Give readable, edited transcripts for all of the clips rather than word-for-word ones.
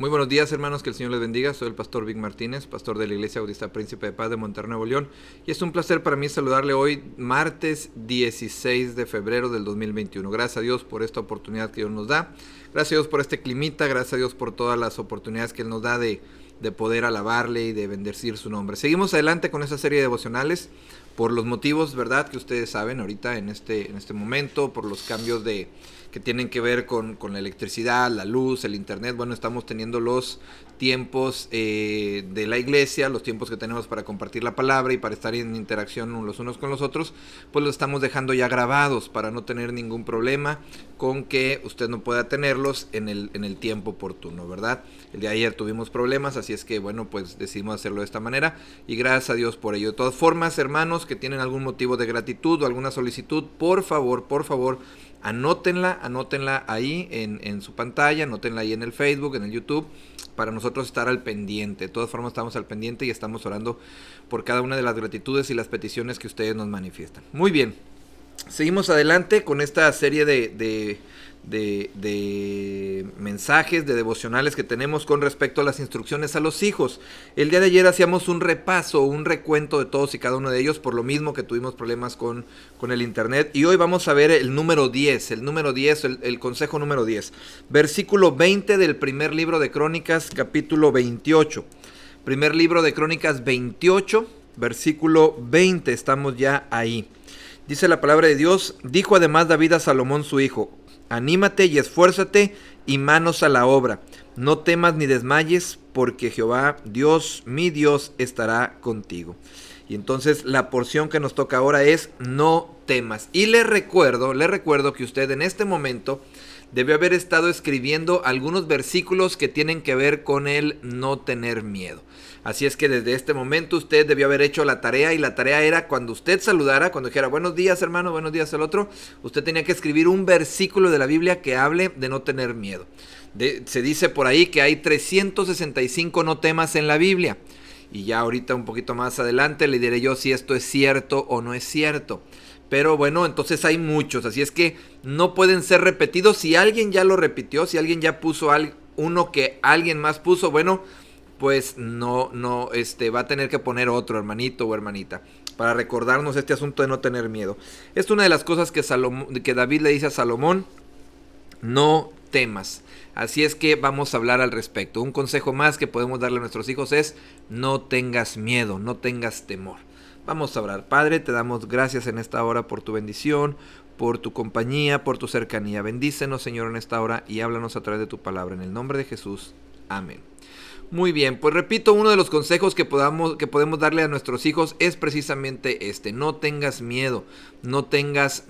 Muy buenos días, hermanos, que el Señor les bendiga. Soy el pastor Vic Martínez, pastor de la Iglesia Bautista Príncipe de Paz de Monterrey, Nuevo León. Y es un placer para mí saludarle hoy, martes 16 de febrero del 2021. Gracias a Dios por esta oportunidad que Dios nos da. Gracias a Dios por este climita. Gracias a Dios por todas las oportunidades que Él nos da de poder alabarle y de bendecir su nombre. Seguimos adelante con esta serie de devocionales por los motivos, ¿verdad?, que ustedes saben ahorita en este momento, por los cambios que tienen que ver con la electricidad, la luz, el internet. Bueno, estamos teniendo los tiempos de la iglesia, los tiempos que tenemos para compartir la palabra y para estar en interacción los unos con los otros, pues los estamos dejando ya grabados para no tener ningún problema con que usted no pueda tenerlos en el tiempo oportuno, ¿verdad? El de ayer tuvimos problemas, así es que bueno, pues decidimos hacerlo de esta manera y gracias a Dios por ello. De todas formas, hermanos que tienen algún motivo de gratitud o alguna solicitud, por favor, anótenla ahí en su pantalla, anótenla ahí en el Facebook, en el YouTube, para nosotros estar al pendiente. De todas formas estamos al pendiente y estamos orando por cada una de las gratitudes y las peticiones que ustedes nos manifiestan. Muy bien, seguimos adelante con esta serie de mensajes, de devocionales que tenemos con respecto a las instrucciones a los hijos. El día de ayer hacíamos un repaso, un recuento de todos y cada uno de ellos, por lo mismo que tuvimos problemas con el internet, y hoy vamos a ver el número 10, el consejo número 10, versículo 20 del primer libro de Crónicas, capítulo 28, primer libro de Crónicas 28, versículo 20, estamos ya ahí. Dice la palabra de Dios: dijo además David a Salomón su hijo: anímate y esfuérzate y manos a la obra. No temas ni desmayes, porque Jehová, Dios, mi Dios, estará contigo. Y entonces la porción que nos toca ahora es no temas. Y le recuerdo que usted en este momento debió haber estado escribiendo algunos versículos que tienen que ver con el no tener miedo. Así es que desde este momento usted debió haber hecho la tarea, y la tarea era cuando usted saludara, cuando dijera buenos días hermano, buenos días al otro, usted tenía que escribir un versículo de la Biblia que hable de no tener miedo. Se dice por ahí que hay 365 no temas en la Biblia, y ya ahorita un poquito más adelante le diré yo si esto es cierto o no es cierto. Pero bueno, entonces hay muchos, así es que no pueden ser repetidos. Si alguien ya lo repitió, si alguien ya puso uno que alguien más puso, bueno, pues no, va a tener que poner otro, hermanito o hermanita, para recordarnos este asunto de no tener miedo. Es una de las cosas que David le dice a Salomón: no temas. Así es que vamos a hablar al respecto. Un consejo más que podemos darle a nuestros hijos es: no tengas miedo, no tengas temor. Vamos a orar. Padre, te damos gracias en esta hora por tu bendición, por tu compañía, por tu cercanía. Bendícenos, Señor, en esta hora y háblanos a través de tu palabra. En el nombre de Jesús. Amén. Muy bien, pues repito, uno de los consejos que podemos darle a nuestros hijos es precisamente este: no tengas miedo, no tengas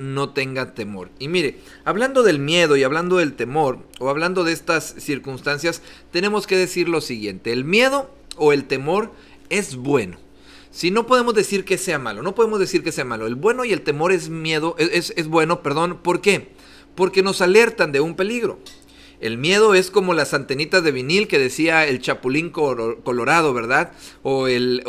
temor. Y mire, hablando del miedo y hablando del temor, o hablando de estas circunstancias, tenemos que decir lo siguiente: el miedo o el temor es bueno. Si no podemos decir que sea malo, el bueno y el temor es bueno, ¿por qué? Porque nos alertan de un peligro. El miedo es como las antenitas de vinil que decía el Chapulín Colorado, ¿verdad? O el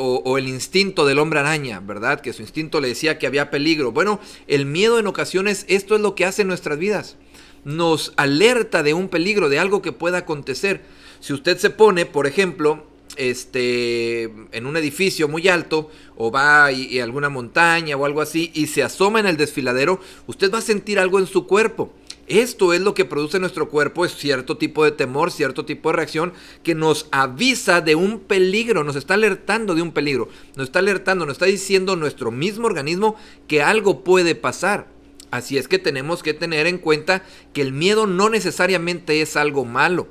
instinto del hombre araña, ¿verdad? Que su instinto le decía que había peligro. Bueno, el miedo en ocasiones, esto es lo que hace en nuestras vidas. Nos alerta de un peligro, de algo que pueda acontecer. Si usted se pone, por ejemplo, en un edificio muy alto, o va a alguna montaña o algo así, y se asoma en el desfiladero, usted va a sentir algo en su cuerpo. Esto es lo que produce nuestro cuerpo, es cierto tipo de temor, cierto tipo de reacción que nos avisa de un peligro, nos está alertando de un peligro, nos está diciendo nuestro mismo organismo que algo puede pasar. Así es que tenemos que tener en cuenta que el miedo no necesariamente es algo malo.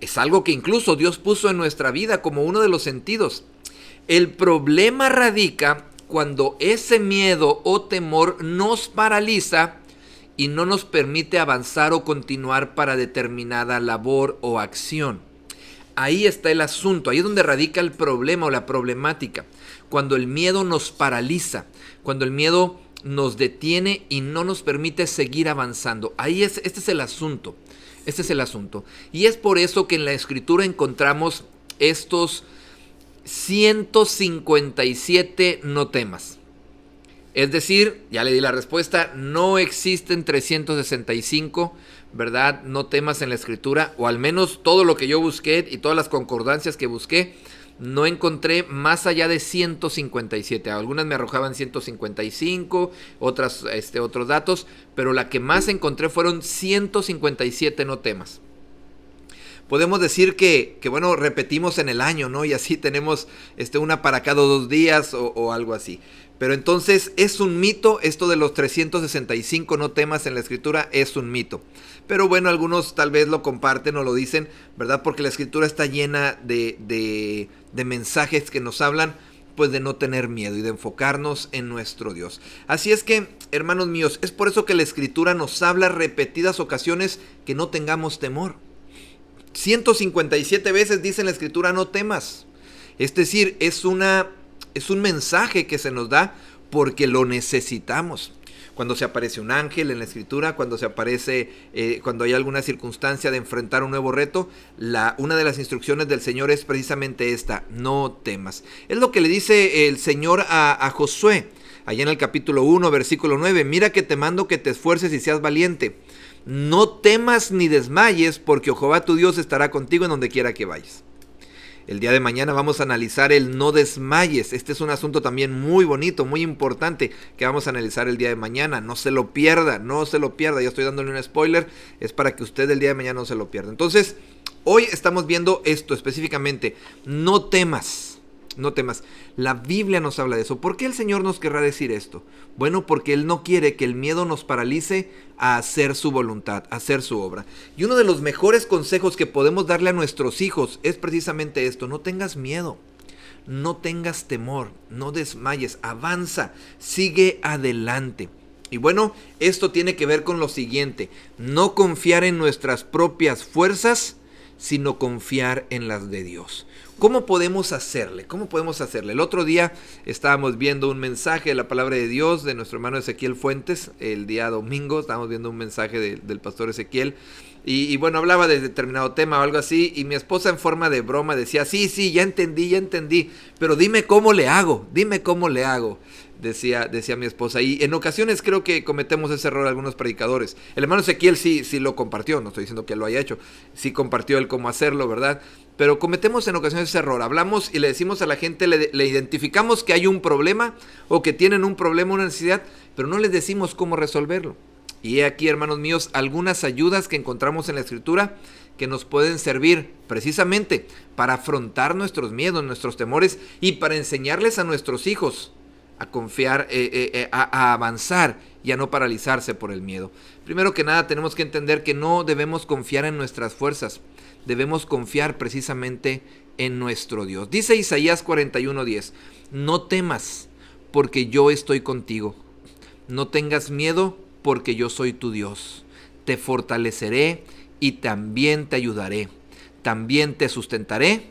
Es algo que incluso Dios puso en nuestra vida como uno de los sentidos. El problema radica cuando ese miedo o temor nos paraliza y no nos permite avanzar o continuar para determinada labor o acción. Ahí está el asunto, ahí es donde radica el problema o la problemática. Cuando el miedo nos paraliza, cuando el miedo nos detiene y no nos permite seguir avanzando. Este es el asunto. Y es por eso que en la Escritura encontramos estos 157 no temas. Es decir, ya le di la respuesta, no existen 365, ¿verdad? No temas en la Escritura, o al menos todo lo que yo busqué y todas las concordancias que busqué, no encontré más allá de 157. Algunas me arrojaban 155, otras otros datos, pero la que más encontré fueron 157 no temas. Podemos decir que bueno, repetimos en el año, ¿no? Y así tenemos una para cada 2 días o algo así. Pero entonces es un mito, esto de los 365 no temas en la Escritura es un mito. Pero bueno, algunos tal vez lo comparten o lo dicen, ¿verdad? Porque la Escritura está llena de mensajes que nos hablan pues de no tener miedo y de enfocarnos en nuestro Dios. Así es que, hermanos míos, es por eso que la Escritura nos habla repetidas ocasiones que no tengamos temor. 157 veces dice en la Escritura no temas. Es decir, es un mensaje que se nos da porque lo necesitamos. Cuando se aparece un ángel en la Escritura, cuando se aparece, cuando hay alguna circunstancia de enfrentar un nuevo reto, una de las instrucciones del Señor es precisamente esta: no temas. Es lo que le dice el Señor a Josué, allá en el capítulo 1, versículo 9. Mira que te mando que te esfuerces y seas valiente. No temas ni desmayes, porque Jehová tu Dios estará contigo en donde quiera que vayas. El día de mañana vamos a analizar el no desmayes. Este es un asunto también muy bonito, muy importante, que vamos a analizar el día de mañana. No se lo pierda, no se lo pierda. Ya estoy dándole un spoiler, es para que usted el día de mañana no se lo pierda. Entonces, hoy estamos viendo esto específicamente. No temas. No temas. La Biblia nos habla de eso. ¿Por qué el Señor nos querrá decir esto? Bueno, porque Él no quiere que el miedo nos paralice a hacer su voluntad, a hacer su obra. Y uno de los mejores consejos que podemos darle a nuestros hijos es precisamente esto: no tengas miedo, no tengas temor, no desmayes, avanza, sigue adelante. Y bueno, esto tiene que ver con lo siguiente: no confiar en nuestras propias fuerzas, sino confiar en las de Dios. ¿Cómo podemos hacerle? ¿Cómo podemos hacerle? El otro día estábamos viendo un mensaje de la palabra de Dios de nuestro hermano Ezequiel Fuentes. El día domingo estábamos viendo un mensaje del pastor Ezequiel. Y bueno, hablaba de determinado tema o algo así. Y mi esposa, en forma de broma, decía: sí, ya entendí. Pero dime cómo le hago, decía mi esposa. Y en ocasiones creo que cometemos ese error algunos predicadores. El hermano Ezequiel sí lo compartió, no estoy diciendo que lo haya hecho, sí compartió él cómo hacerlo, ¿verdad? Pero cometemos en ocasiones ese error. Hablamos y le decimos a la gente, le identificamos que hay un problema o que tienen un problema, una necesidad, pero no les decimos cómo resolverlo. Y he aquí, hermanos míos, algunas ayudas que encontramos en la Escritura que nos pueden servir precisamente para afrontar nuestros miedos, nuestros temores, y para enseñarles a nuestros hijos a confiar, a avanzar y a no paralizarse por el miedo. Primero que nada, tenemos que entender que no debemos confiar en nuestras fuerzas. Debemos confiar precisamente en nuestro Dios. Dice Isaías 41:10: no temas, porque yo estoy contigo. No tengas miedo, porque yo soy tu Dios. Te fortaleceré y también te ayudaré. También te sustentaré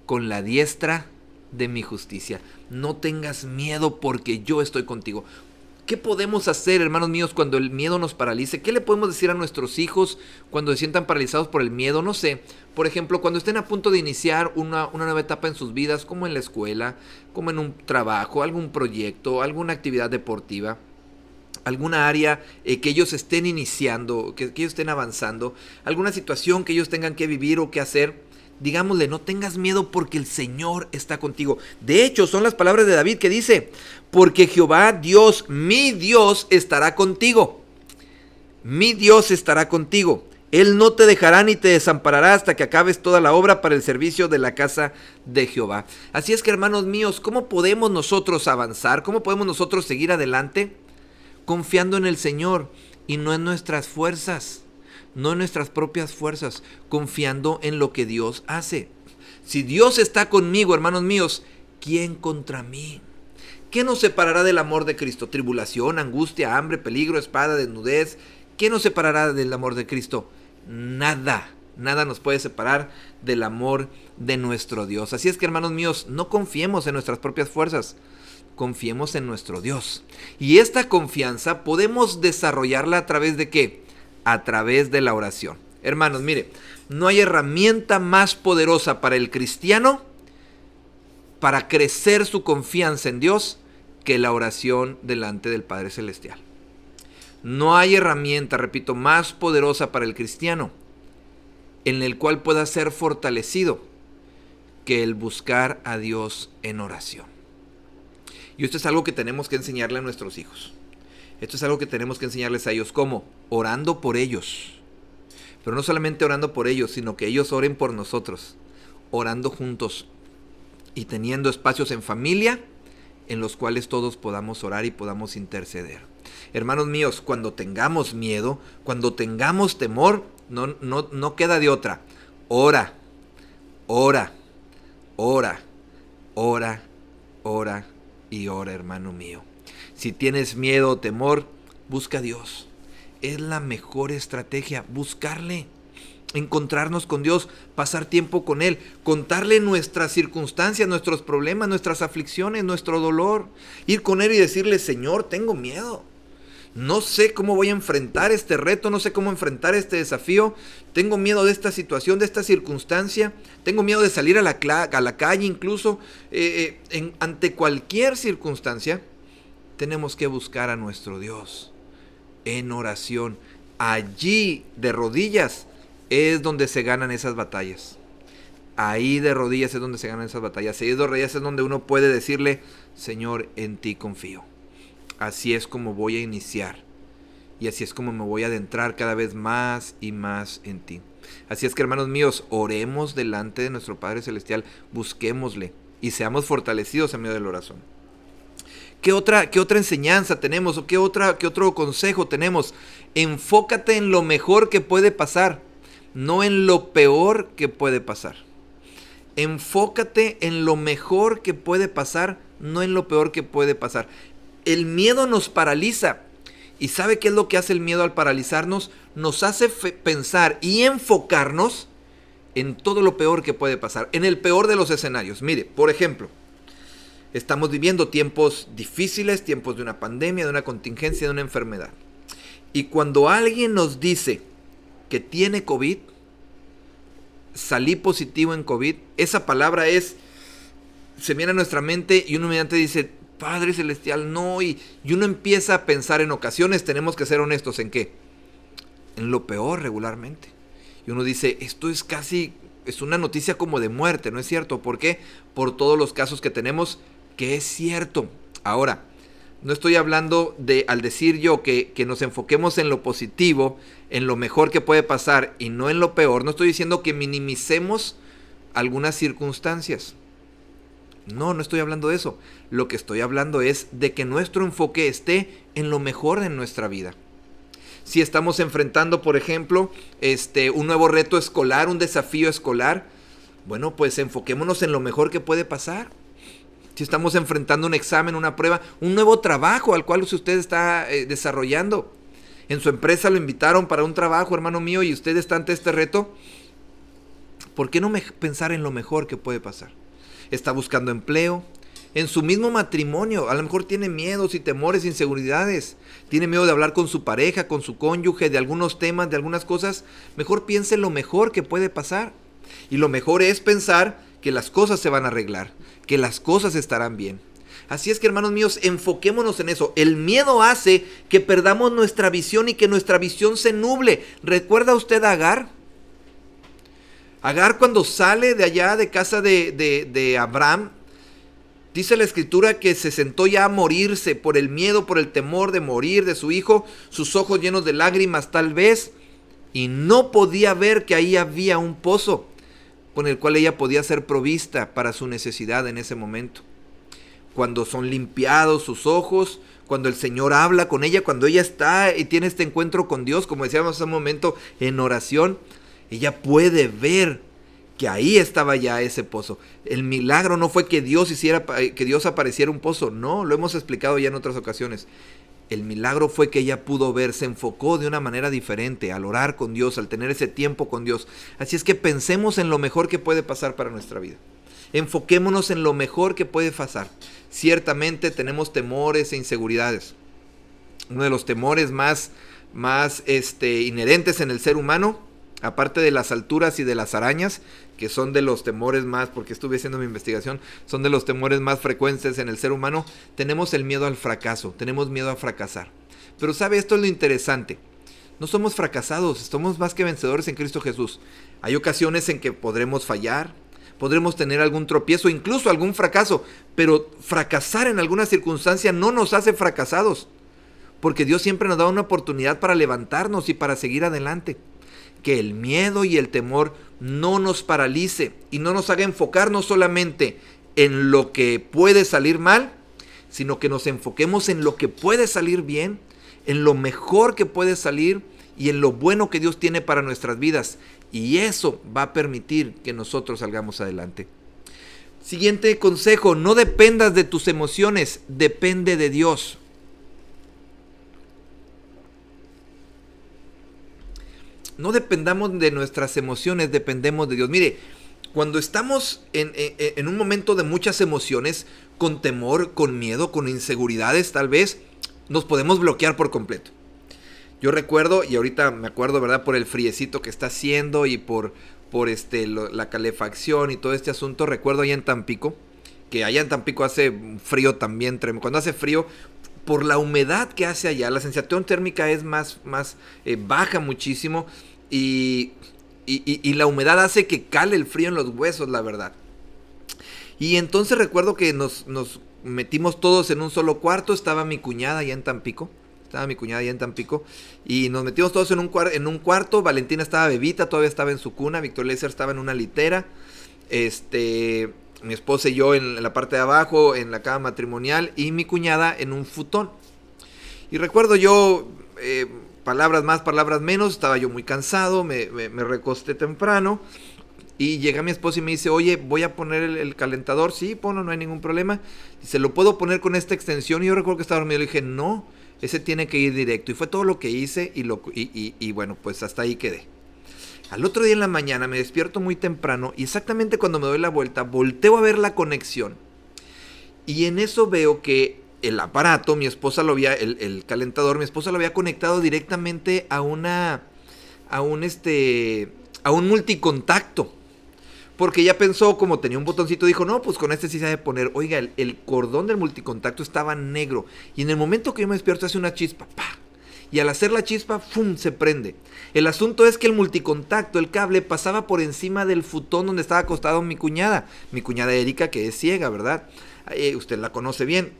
con la diestra de mi justicia. No tengas miedo, porque yo estoy contigo. ¿Qué podemos hacer, hermanos míos, cuando el miedo nos paralice? ¿Qué le podemos decir a nuestros hijos cuando se sientan paralizados por el miedo? No sé, por ejemplo, cuando estén a punto de iniciar una nueva etapa en sus vidas, como en la escuela, como en un trabajo, algún proyecto, alguna actividad deportiva, alguna área que ellos estén iniciando, que ellos estén avanzando, alguna situación que ellos tengan que vivir o que hacer. Digámosle: no tengas miedo, porque el Señor está contigo. De hecho, son las palabras de David que dice: porque Jehová Dios, mi Dios, estará contigo. Mi Dios estará contigo. Él no te dejará ni te desamparará hasta que acabes toda la obra para el servicio de la casa de Jehová. Así es que, hermanos míos, ¿cómo podemos nosotros avanzar? ¿Cómo podemos nosotros seguir adelante? Confiando en el Señor y no en nuestras fuerzas. No en nuestras propias fuerzas, confiando en lo que Dios hace. Si Dios está conmigo, hermanos míos, ¿quién contra mí? ¿Qué nos separará del amor de Cristo? ¿Tribulación, angustia, hambre, peligro, espada, desnudez? ¿Qué nos separará del amor de Cristo? Nada. Nada nos puede separar del amor de nuestro Dios. Así es que, hermanos míos, no confiemos en nuestras propias fuerzas. Confiemos en nuestro Dios. Y esta confianza podemos desarrollarla ¿a través de qué? A través de la oración. Hermanos, mire, no hay herramienta más poderosa para el cristiano para crecer su confianza en Dios que la oración delante del Padre Celestial. No hay herramienta, repito, más poderosa para el cristiano en el cual pueda ser fortalecido que el buscar a Dios en oración. Y esto es algo que tenemos que enseñarle a nuestros hijos. Esto es algo que tenemos que enseñarles a ellos. ¿Cómo? Orando por ellos. Pero no solamente orando por ellos, sino que ellos oren por nosotros. Orando juntos y teniendo espacios en familia en los cuales todos podamos orar y podamos interceder. Hermanos míos, cuando tengamos miedo, cuando tengamos temor, no queda de otra. Ora, ora, ora, ora, ora y ora, hermano mío. Si tienes miedo o temor, busca a Dios. Es la mejor estrategia, buscarle, encontrarnos con Dios, pasar tiempo con Él, contarle nuestras circunstancias, nuestros problemas, nuestras aflicciones, nuestro dolor. Ir con Él y decirle, Señor, tengo miedo. No sé cómo voy a enfrentar este reto, no sé cómo enfrentar este desafío. Tengo miedo de esta situación, de esta circunstancia. Tengo miedo de salir a la calle incluso. Ante cualquier circunstancia, tenemos que buscar a nuestro Dios en oración. Allí, de rodillas, es donde se ganan esas batallas. Ahí de rodillas es donde se ganan esas batallas. Ahí de rodillas es donde uno puede decirle, Señor, en ti confío. Así es como voy a iniciar. Y así es como me voy a adentrar cada vez más y más en ti. Así es que, hermanos míos, oremos delante de nuestro Padre Celestial. Busquémosle y seamos fortalecidos en medio de la oración. ¿Qué otra enseñanza tenemos? ¿O qué otro consejo tenemos? Enfócate en lo mejor que puede pasar, no en lo peor que puede pasar. Enfócate en lo mejor que puede pasar, no en lo peor que puede pasar. El miedo nos paraliza. ¿Y sabe qué es lo que hace el miedo al paralizarnos? Nos hace pensar y enfocarnos en todo lo peor que puede pasar, en el peor de los escenarios. Mire, por ejemplo, estamos viviendo tiempos difíciles, tiempos de una pandemia, de una contingencia, de una enfermedad. Y cuando alguien nos dice que tiene COVID, salí positivo en COVID, esa palabra se viene a nuestra mente y uno inmediatamente dice, Padre Celestial, no, y uno empieza a pensar en ocasiones, tenemos que ser honestos, ¿en qué? En lo peor regularmente. Y uno dice, esto es una noticia como de muerte, ¿no es cierto? ¿Por qué? Por todos los casos que tenemos, que es cierto. Ahora, no estoy hablando al decir yo que nos enfoquemos en lo positivo, en lo mejor que puede pasar y no en lo peor. No estoy diciendo que minimicemos algunas circunstancias. No estoy hablando de eso. Lo que estoy hablando es de que nuestro enfoque esté en lo mejor de nuestra vida. Si estamos enfrentando, por ejemplo, un nuevo reto escolar, un desafío escolar, bueno, pues enfoquémonos en lo mejor que puede pasar. Si estamos enfrentando un examen, una prueba, un nuevo trabajo al cual usted está desarrollando. En su empresa lo invitaron para un trabajo, hermano mío, y usted está ante este reto. ¿Por qué no pensar en lo mejor que puede pasar? Está buscando empleo, en su mismo matrimonio, a lo mejor tiene miedos y temores, inseguridades, tiene miedo de hablar con su pareja, con su cónyuge, de algunos temas, de algunas cosas. Mejor piense en lo mejor que puede pasar. Y lo mejor es pensar que las cosas se van a arreglar, que las cosas estarán bien. Así es que, hermanos míos, enfoquémonos en eso. El miedo hace que perdamos nuestra visión y que nuestra visión se nuble. ¿Recuerda usted a Agar? Agar, cuando sale de allá de casa de Abraham, dice la escritura que se sentó ya a morirse por el miedo, por el temor de morir de su hijo, sus ojos llenos de lágrimas tal vez, y no podía ver que ahí había un pozo con el cual ella podía ser provista para su necesidad en ese momento. Cuando son limpiados sus ojos, cuando el Señor habla con ella, cuando ella está y tiene este encuentro con Dios, como decíamos hace un momento, en oración, ella puede ver que ahí estaba ya ese pozo. El milagro no fue que Dios apareciera un pozo, no, lo hemos explicado ya en otras ocasiones. El milagro fue que ella pudo ver, se enfocó de una manera diferente al orar con Dios, al tener ese tiempo con Dios. Así es que pensemos en lo mejor que puede pasar para nuestra vida. Enfoquémonos en lo mejor que puede pasar. Ciertamente tenemos temores e inseguridades. Uno de los temores más inherentes en el ser humano, aparte de las alturas y de las arañas, que son de los temores más, porque estuve haciendo mi investigación, son de los temores más frecuentes en el ser humano, tenemos el miedo al fracaso, tenemos miedo a fracasar. Pero sabe, esto es lo interesante. No somos fracasados, somos más que vencedores en Cristo Jesús. Hay ocasiones en que podremos fallar, podremos tener algún tropiezo, incluso algún fracaso, pero fracasar en alguna circunstancia no nos hace fracasados, porque Dios siempre nos da una oportunidad para levantarnos y para seguir adelante. Que el miedo y el temor no nos paralice y no nos haga enfocarnos solamente en lo que puede salir mal, sino que nos enfoquemos en lo que puede salir bien, en lo mejor que puede salir y en lo bueno que Dios tiene para nuestras vidas. Y eso va a permitir que nosotros salgamos adelante. Siguiente consejo: no dependas de tus emociones, depende de Dios. No dependamos de nuestras emociones, dependemos de Dios. Mire, cuando estamos en un momento de muchas emociones, con temor, con miedo, con inseguridades tal vez, nos podemos bloquear por completo. Yo recuerdo, y ahorita me acuerdo, ¿verdad? Por el friecito que está haciendo y por la calefacción y todo este asunto. Recuerdo allá en Tampico, que allá en Tampico hace frío también. Cuando hace frío, por la humedad que hace allá, la sensación térmica es más baja muchísimo. Y la humedad hace que cale el frío en los huesos, la verdad. Y entonces recuerdo que nos metimos todos en un solo cuarto. Estaba mi cuñada allá en Tampico. Y nos metimos todos en un cuarto. Valentina estaba bebita, todavía estaba en su cuna. Víctor Leiser estaba en una litera. Mi esposa y yo en la parte de abajo, en la cama matrimonial. Y mi cuñada en un futón. Y recuerdo yo, palabras más, palabras menos, estaba yo muy cansado, me recosté temprano. Y llega mi esposa y me dice: oye, voy a poner el calentador. Sí, ponlo, no hay ningún problema. Dice: ¿lo puedo poner con esta extensión? Y yo recuerdo que estaba dormido. Le dije: no, ese tiene que ir directo. Y fue todo lo que hice y bueno, pues hasta ahí quedé. Al otro día en la mañana me despierto muy temprano y exactamente cuando me doy la vuelta, volteo a ver la conexión. Y en eso veo que el aparato, mi esposa lo había, el calentador, mi esposa lo había conectado directamente a un multicontacto. Porque ella pensó, como tenía un botoncito, dijo: no, pues con este sí se debe poner. Oiga, el cordón del multicontacto estaba negro. Y en el momento que yo me despierto hace una chispa, ¡pah! Y al hacer la chispa, ¡fum!, se prende. El asunto es que el multicontacto, el cable, pasaba por encima del futón donde estaba acostado mi cuñada Erika, que es ciega, ¿verdad? Usted la conoce bien.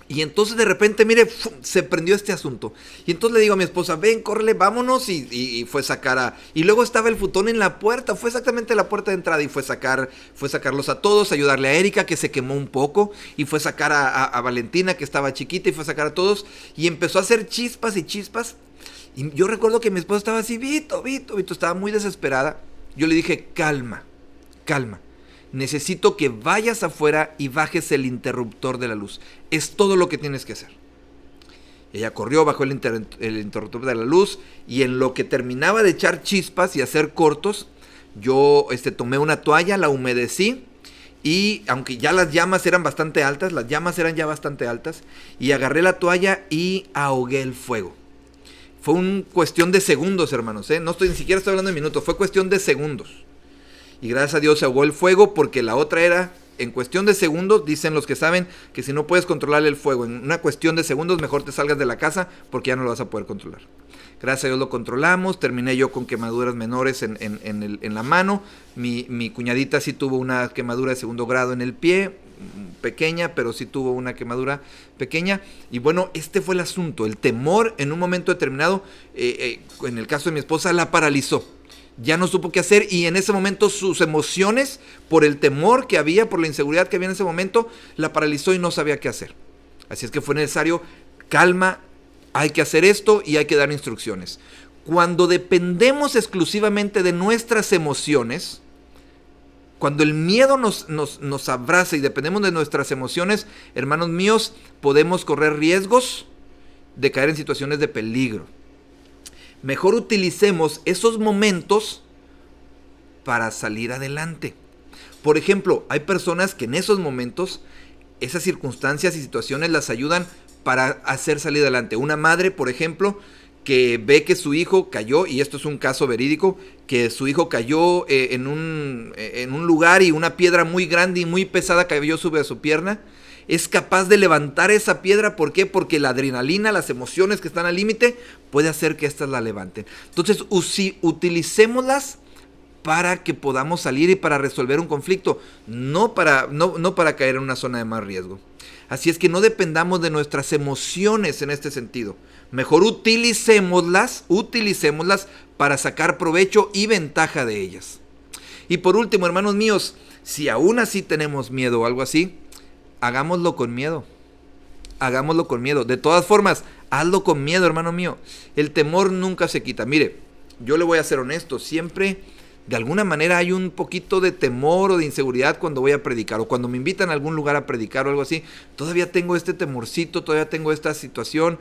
Y entonces de repente, mire, ¡fum!, se prendió este asunto. Y entonces le digo a mi esposa: ven, córrele, vámonos. Y fue sacar y luego estaba el futón en la puerta. Fue exactamente la puerta de entrada. Y fue sacarlos a todos, ayudarle a Erika, que se quemó un poco. Y fue sacar a Valentina, que estaba chiquita. Y fue sacar a todos. Y empezó a hacer chispas y chispas. Y yo recuerdo que mi esposa estaba así: Vito, estaba muy desesperada. Yo le dije: calma. Necesito que vayas afuera y bajes el interruptor de la luz. Es todo lo que tienes que hacer. Ella corrió, bajó el interruptor de la luz. Y en lo que terminaba de echar chispas y hacer cortos, yo tomé una toalla, la humedecí. Y aunque ya las llamas eran bastante altas, y agarré la toalla y ahogué el fuego. Fue una cuestión de segundos, hermanos, ¿eh? Ni siquiera estoy hablando de minutos, fue cuestión de segundos. Y gracias a Dios se ahogó el fuego, porque la otra era, en cuestión de segundos, dicen los que saben, que si no puedes controlar el fuego en una cuestión de segundos, mejor te salgas de la casa, porque ya no lo vas a poder controlar. Gracias a Dios lo controlamos. Terminé yo con quemaduras menores en la mano. Mi cuñadita sí tuvo una quemadura de 2º grado en el pie, pequeña, pero sí tuvo una quemadura pequeña. Y bueno, este fue el asunto. El temor en un momento determinado, en el caso de mi esposa, la paralizó. Ya no supo qué hacer, y en ese momento sus emociones, por el temor que había, por la inseguridad que había en ese momento, la paralizó y no sabía qué hacer. Así es que fue necesario calma, hay que hacer esto y hay que dar instrucciones. Cuando dependemos exclusivamente de nuestras emociones, cuando el miedo nos abraza y dependemos de nuestras emociones, hermanos míos, podemos correr riesgos de caer en situaciones de peligro. Mejor utilicemos esos momentos para salir adelante. Por ejemplo, hay personas que en esos momentos, esas circunstancias y situaciones las ayudan para hacer salir adelante. Una madre, por ejemplo, que ve que su hijo cayó, y esto es un caso verídico, que su hijo cayó en un lugar y una piedra muy grande y muy pesada cayó sobre su pierna. es capaz de levantar esa piedra. ¿Por qué? Porque la adrenalina, las emociones que están al límite, puede hacer que éstas la levanten. Entonces, utilicémoslas para que podamos salir y para resolver un conflicto, no para caer en una zona de más riesgo. Así es que no dependamos de nuestras emociones en este sentido. Mejor utilicémoslas para sacar provecho y ventaja de ellas. Y por último, hermanos míos, si aún así tenemos miedo o algo así, hagámoslo con miedo. Hagámoslo con miedo. De todas formas, hazlo con miedo, hermano mío. El temor nunca se quita. Mire, yo le voy a ser honesto, siempre de alguna manera hay un poquito de temor o de inseguridad cuando voy a predicar o cuando me invitan a algún lugar a predicar o algo así. Todavía tengo este temorcito, todavía tengo esta situación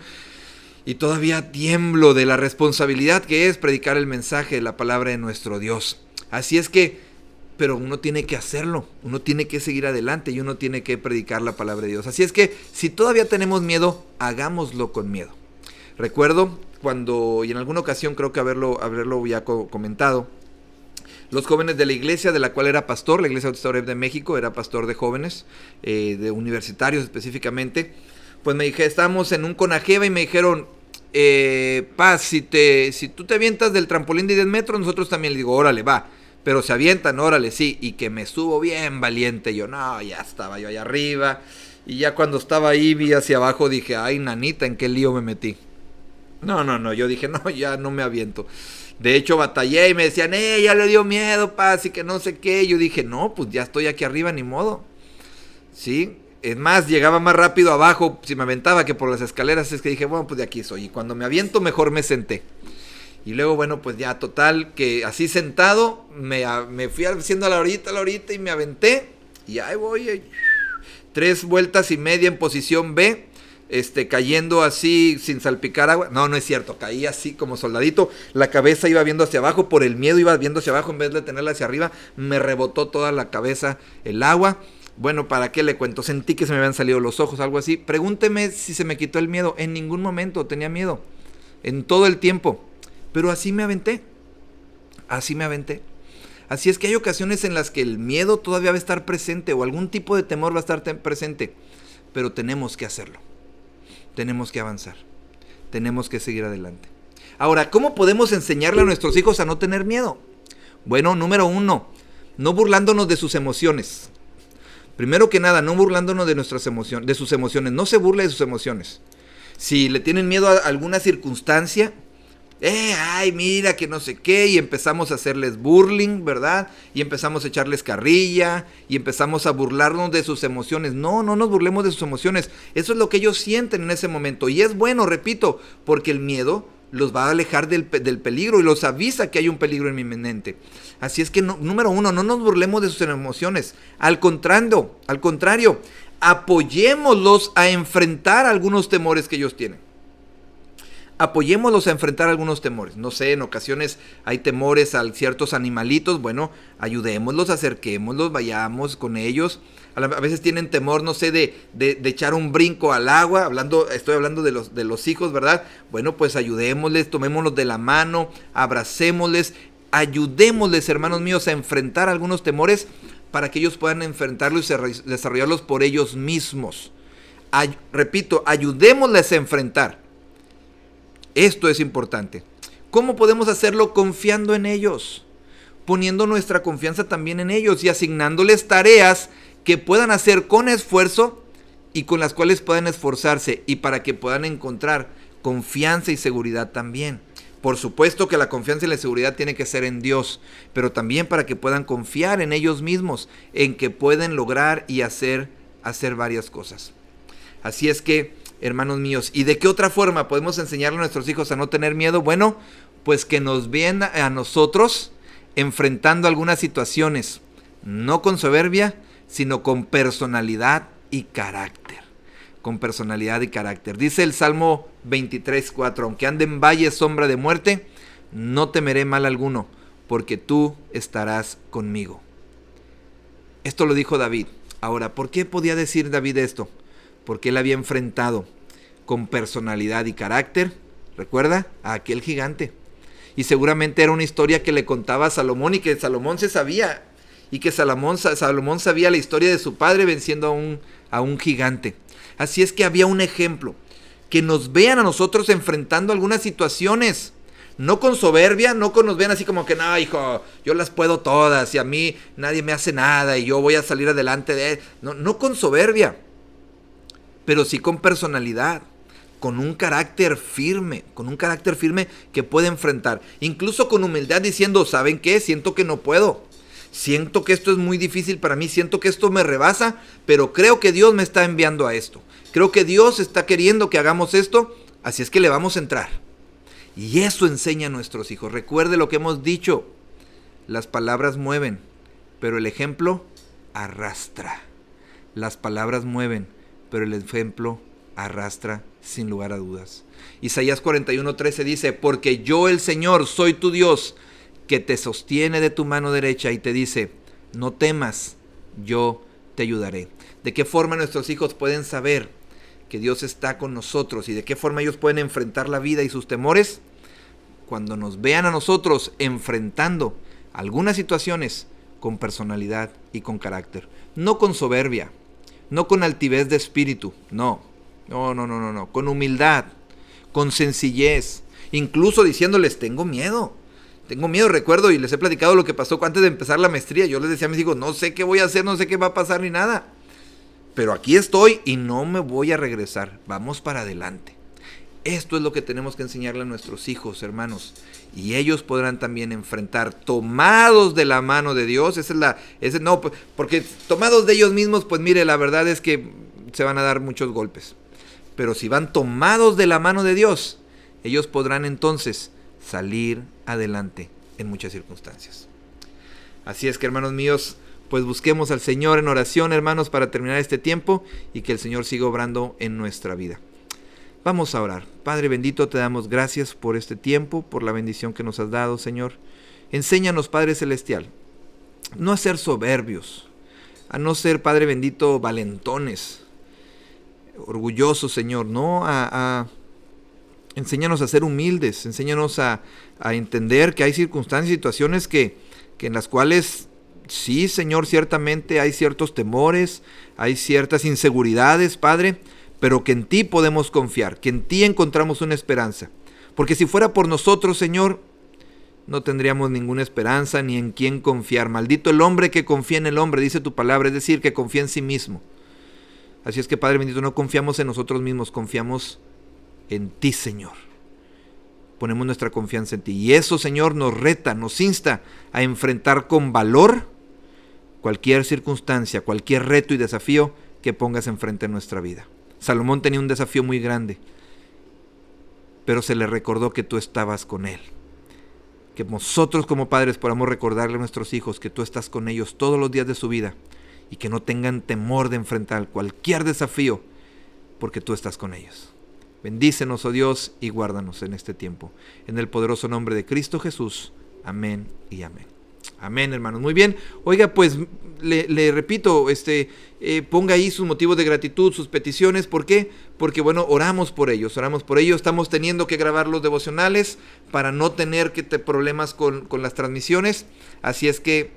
y todavía tiemblo de la responsabilidad que es predicar el mensaje de la palabra de nuestro Dios. Así es que, pero uno tiene que hacerlo, uno tiene que seguir adelante y uno tiene que predicar la palabra de Dios. Así es que si todavía tenemos miedo, hagámoslo con miedo. Recuerdo cuando, y en alguna ocasión creo que haberlo ya comentado, los jóvenes de la iglesia de la cual era pastor, la Iglesia Bautista Oreb de México, era pastor de jóvenes, de universitarios específicamente, pues me dije, estábamos en un Conajeva y me dijeron, Paz, si tú te avientas del trampolín de 10 metros, nosotros también. Le digo, órale, va, pero se avientan, órale, sí, y que me subo bien valiente. Yo, no, ya estaba yo allá arriba, y ya cuando estaba ahí, vi hacia abajo, dije, ay, nanita, ¿en qué lío me metí? No, yo dije, no, ya no me aviento. De hecho, batallé y me decían, ya le dio miedo, Paz, y que no sé qué. Yo dije, no, pues ya estoy aquí arriba, ni modo. Sí, es más, llegaba más rápido abajo si me aventaba que por las escaleras. Es que dije, bueno, pues de aquí soy. Y cuando me aviento, mejor me senté. Y luego, bueno, pues ya total, que así sentado, me fui haciendo a la orillita y me aventé. Y ahí voy, 3 vueltas y media en posición B. Cayendo así sin salpicar agua. No es cierto, caí así como soldadito. La cabeza iba viendo hacia abajo, por el miedo iba viendo hacia abajo en vez de tenerla hacia arriba. Me rebotó toda la cabeza el agua. Bueno, ¿para qué le cuento? Sentí que se me habían salido los ojos, algo así. Pregúnteme si se me quitó el miedo. En ningún momento tenía miedo, en todo el tiempo. Pero así me aventé. Así es que hay ocasiones en las que el miedo todavía va a estar presente o algún tipo de temor va a estar presente. Pero tenemos que hacerlo. Tenemos que avanzar, tenemos que seguir adelante. Ahora, ¿cómo podemos enseñarle a nuestros hijos a no tener miedo? Bueno, número 1, no burlándonos de sus emociones. Primero que nada, no burlándonos de sus emociones. No se burle de sus emociones. Si le tienen miedo a alguna circunstancia, ay, mira que no sé qué, y empezamos a hacerles burling, ¿verdad? Y empezamos a echarles carrilla, y empezamos a burlarnos de sus emociones. No nos burlemos de sus emociones. Eso es lo que ellos sienten en ese momento. Y es bueno, repito, porque el miedo los va a alejar del peligro y los avisa que hay un peligro inminente. Así es que, número 1, no nos burlemos de sus emociones. Al contrario, apoyémoslos a enfrentar algunos temores que ellos tienen. Apoyémoslos a enfrentar algunos temores. No sé, en ocasiones hay temores a ciertos animalitos. Bueno, ayudémoslos, acerquémoslos, vayamos con ellos. A veces tienen temor, no sé, de echar un brinco al agua. Estoy hablando de los hijos, ¿verdad? Bueno, pues ayudémosles, tomémoslos de la mano, abracémosles, ayudémosles, hermanos míos, a enfrentar algunos temores para que ellos puedan enfrentarlos y desarrollarlos por ellos mismos. Repito, ayudémosles a enfrentar. Esto es importante. ¿Cómo podemos hacerlo? Confiando en ellos, poniendo nuestra confianza también en ellos y asignándoles tareas que puedan hacer con esfuerzo y con las cuales puedan esforzarse y para que puedan encontrar confianza y seguridad también. Por supuesto que la confianza y la seguridad tiene que ser en Dios, pero también para que puedan confiar en ellos mismos, en que pueden lograr y hacer varias cosas. Así es que, hermanos míos, ¿y de qué otra forma podemos enseñarle a nuestros hijos a no tener miedo? Bueno, pues que nos vean a nosotros enfrentando algunas situaciones, no con soberbia, sino con personalidad y carácter. Con personalidad y carácter. Dice el Salmo 23:4, aunque ande en valle sombra de muerte, no temeré mal alguno, porque tú estarás conmigo. Esto lo dijo David. Ahora, ¿por qué podía decir David esto? Porque él había enfrentado con personalidad y carácter, recuerda, a aquel gigante. Y seguramente era una historia que le contaba a Salomón y que Salomón se sabía. y que Salomón sabía la historia de su padre venciendo a un gigante. Así es que había un ejemplo, que nos vean a nosotros enfrentando algunas situaciones, no con soberbia, no con nos vean así como que, no, hijo, yo las puedo todas y a mí nadie me hace nada y yo voy a salir adelante de él. No con soberbia, pero sí con personalidad, con un carácter firme que puede enfrentar, incluso con humildad diciendo, ¿saben qué? Siento que no puedo. Siento que esto es muy difícil para mí, siento que esto me rebasa, pero creo que Dios me está enviando a esto. Creo que Dios está queriendo que hagamos esto, así es que le vamos a entrar. Y eso enseña a nuestros hijos. Recuerde lo que hemos dicho, las palabras mueven, pero el ejemplo arrastra. Las palabras mueven, pero el ejemplo arrastra sin lugar a dudas. Isaías 41:13 dice, porque yo el Señor soy tu Dios, que te sostiene de tu mano derecha y te dice, no temas, yo te ayudaré. ¿De qué forma nuestros hijos pueden saber que Dios está con nosotros y de qué forma ellos pueden enfrentar la vida y sus temores? Cuando nos vean a nosotros enfrentando algunas situaciones con personalidad y con carácter, no con soberbia, no con altivez de espíritu, no, con humildad, con sencillez, incluso diciéndoles, tengo miedo, recuerdo y les he platicado lo que pasó antes de empezar la maestría. Yo les decía a mis hijos, no sé qué voy a hacer, no sé qué va a pasar ni nada, pero aquí estoy y no me voy a regresar, vamos para adelante. Esto es lo que tenemos que enseñarle a nuestros hijos, hermanos, y ellos podrán también enfrentar, tomados de la mano de Dios. Porque tomados de ellos mismos, pues mire, la verdad es que se van a dar muchos golpes, pero si van tomados de la mano de Dios, ellos podrán entonces salir adelante en muchas circunstancias. Así es que, hermanos míos, pues busquemos al Señor en oración, hermanos, para terminar este tiempo y que el Señor siga obrando en nuestra vida. Vamos a orar. Padre bendito, te damos gracias por este tiempo, por la bendición que nos has dado, Señor. Enséñanos, Padre celestial, no a ser soberbios, a no ser, Padre bendito, valentones, orgullosos, Señor, enséñanos a ser humildes, enséñanos a entender que hay circunstancias y situaciones que en las cuales, sí, Señor, ciertamente hay ciertos temores, hay ciertas inseguridades, Padre, pero que en ti podemos confiar, que en ti encontramos una esperanza. Porque si fuera por nosotros, Señor, no tendríamos ninguna esperanza ni en quién confiar. Maldito el hombre que confía en el hombre, dice tu palabra, es decir, que confía en sí mismo. Así es que, Padre bendito, no confiamos en nosotros mismos, confiamos en ti, Señor. Ponemos nuestra confianza en ti. Y eso, Señor, nos reta, nos insta a enfrentar con valor cualquier circunstancia, cualquier reto y desafío que pongas enfrente de nuestra vida. Salomón tenía un desafío muy grande, pero se le recordó que tú estabas con él. Que nosotros como padres podamos recordarle a nuestros hijos que tú estás con ellos todos los días de su vida y que no tengan temor de enfrentar cualquier desafío porque tú estás con ellos. Bendícenos, oh Dios, y guárdanos en este tiempo. En el poderoso nombre de Cristo Jesús. Amén y amén. Amén, hermanos. Muy bien. Oiga, pues le repito, ponga ahí sus motivos de gratitud, sus peticiones. ¿Por qué? Porque, bueno, oramos por ellos. Estamos teniendo que grabar los devocionales para no tener problemas con las transmisiones. Así es que,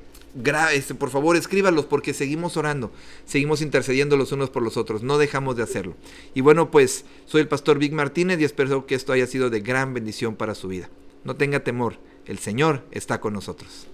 por favor, escríbalos porque seguimos orando. Seguimos intercediendo los unos por los otros. No dejamos de hacerlo. Y bueno, pues, soy el pastor Vic Martínez y espero que esto haya sido de gran bendición para su vida. No tenga temor. El Señor está con nosotros.